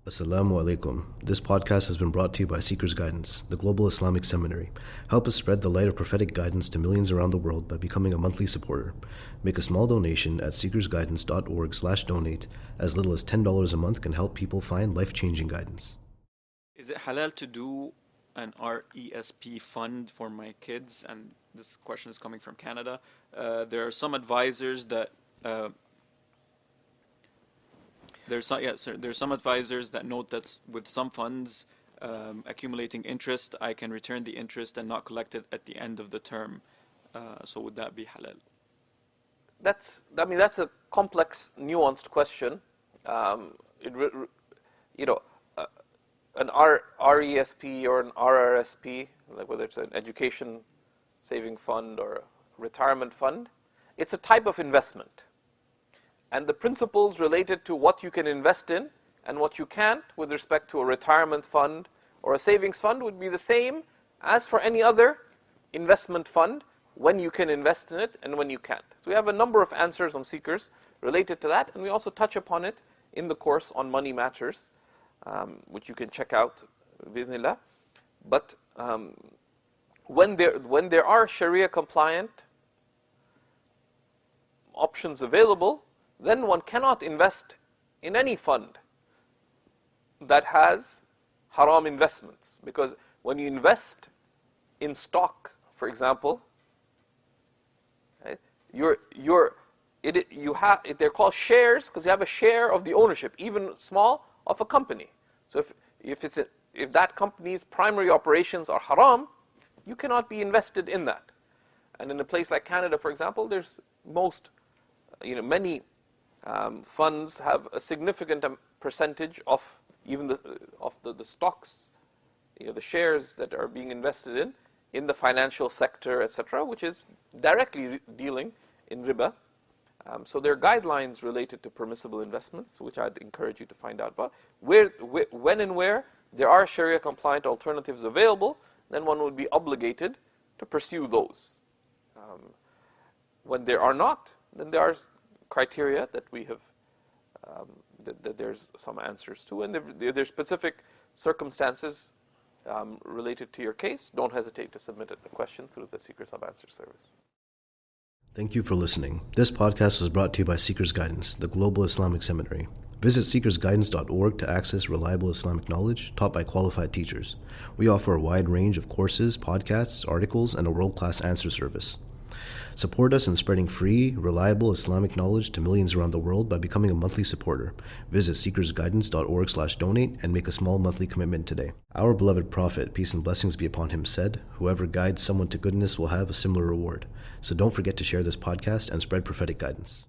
Assalamu alaikum. This podcast has been brought to you by Seekers Guidance, the global Islamic seminary. Help us spread the light of prophetic guidance to millions around the world by becoming a monthly supporter. Make a small donation at SeekersGuidance.org/donate. As little as $10 a month can help people find life-changing guidance. Is it halal to do an RESP fund for my kids? And this question is coming from Canada. There are some advisors that there's some advisors that note that with some funds accumulating interest, I can return the interest and not collect it at the end of the term. So would that be halal? That's a complex, nuanced question. An RESP or an RRSP, like whether it's an education saving fund or a retirement fund, it's a type of investment. And the principles related to what you can invest in and what you can't with respect to a retirement fund or a savings fund would be the same as for any other investment fund, when you can invest in it and when you can't. So we have a number of answers on Seekers related to that, and we also touch upon it in the course on money matters, which you can check out, bismillah. But when there are Sharia compliant options available, then one cannot invest in any fund that has haram investments, because when you invest in stock, for example, right, they're called shares because you have a share of the ownership, even small, of a company. So if that company's primary operations are haram, you cannot be invested in that. And in a place like Canada, for example, there's many funds have a significant percentage of even the stocks, the shares that are being invested in the financial sector, etc., which is directly dealing in riba. So there are guidelines related to permissible investments, which I'd encourage you to find out about. When and where there are Sharia-compliant alternatives available, then one would be obligated to pursue those. When there are not, then there are criteria that we have, that there's some answers to, and there's specific circumstances related to your case. Don't hesitate to submit a question through the Seekers Hub Answer service. Thank you for listening. This podcast was brought to you by Seekers Guidance, the global Islamic seminary. Visit SeekersGuidance.org to access reliable Islamic knowledge taught by qualified teachers. We offer a wide range of courses, podcasts, articles, and a world-class answer service. Support us in spreading free, reliable Islamic knowledge to millions around the world by becoming a monthly supporter. Visit SeekersGuidance.org/donate and make a small monthly commitment today. Our beloved Prophet, peace and blessings be upon him, said, "Whoever guides someone to goodness will have a similar reward." So don't forget to share this podcast and spread prophetic guidance.